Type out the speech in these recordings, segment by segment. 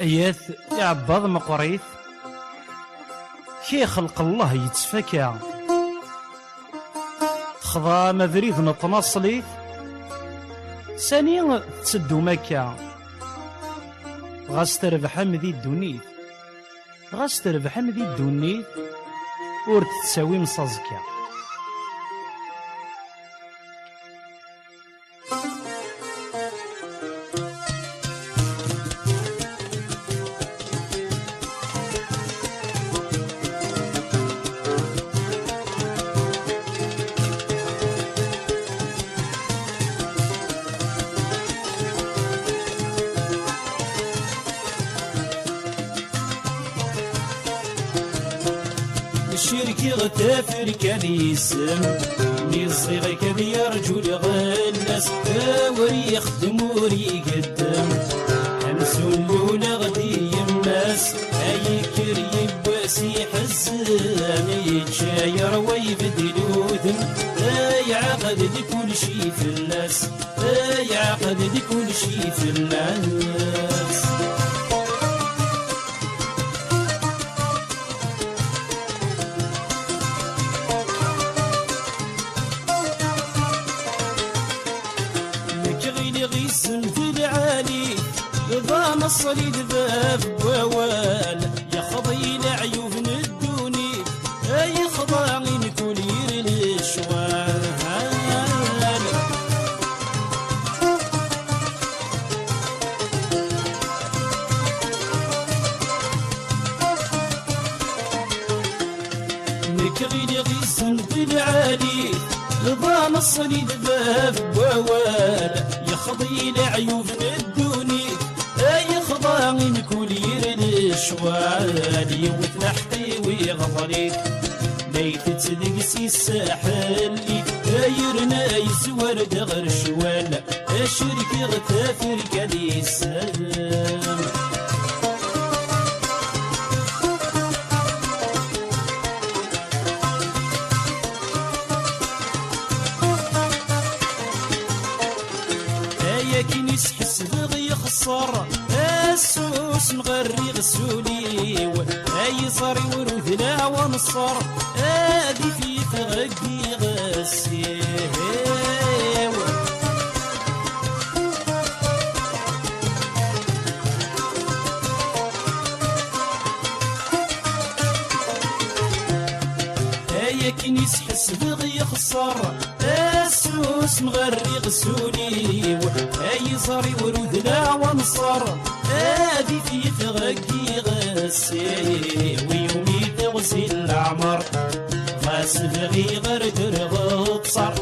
اياث يعبض مقريث كي خلق الله يتفكى خضا مبريد نطنصليث ثاني تسدو مكة غاس تربح مذي الدونيت غاس تربح مذي الدونيت ور تساوي مصازكا الشركة غتافر كذي السم صغير كذي يرجو لغنس وري يخدم وري يقدم همسون لولا غدي يماس اي كريم باسي حزام يتشاير ويبدل وذم يعقد كل شي في الناس يعقد كل شي في الناس غيسن في العالي ذا مصري ذباب ووال يخضي لعيوب ندوني يخضعني كل يرني الشوال نكغي غيسن في العالي ذا مصري ذباب ووال يخضي لعيوب ندوني يخضعني كل يرني الشوال يوث لحقي ويغضني ليت تدقسي الساحل يرنا يزور دغر الشوال الشرك غتافر كذي السلام لكن يسحس بغي يخسر السوس مغري غسولي اي صاري ورثنا ونصر هادي في تغدي غسي لكن يسحس بغي يخسر السوس مغري غسولي اي صاري ورودنا ونصر هادي في تغقي غسي ويومي تغسي العمر غاس بغي غردر غتصر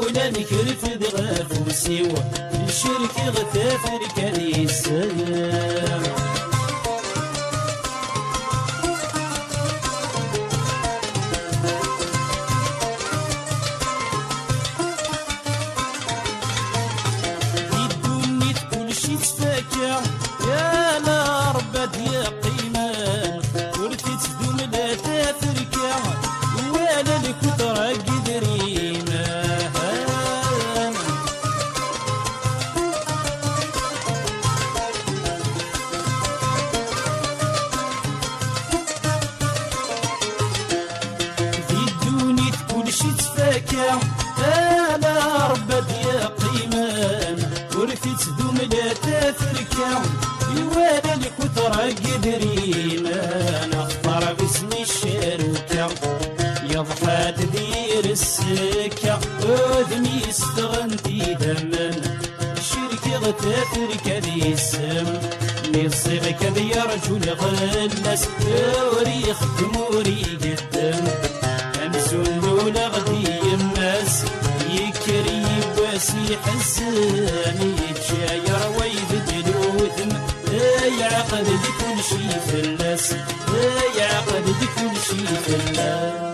ولا نكرف دغافوسي الشرك غتافر كريسان يا لا ربات يا قيمان ورثي تدوم لا تفركا ولا الكترة قدرينا في الدوني كل شي تفاكا يا لا ربات يا قيمان ورثي تدوم لا تفركا يوالا الكترة قدرينا نختار باسمي الشروكة يضحى تدير السكة ودمي استغنتي دمن الشركة غتافر كذي السم مصيغ كذي يرجو لغلس وري يخدم وري يقدم امسون لولا غدي يماس يكري باسي حساني يتشاير ويبدل وثم يعقد كل شي في الناس يعقد كل شي في الناس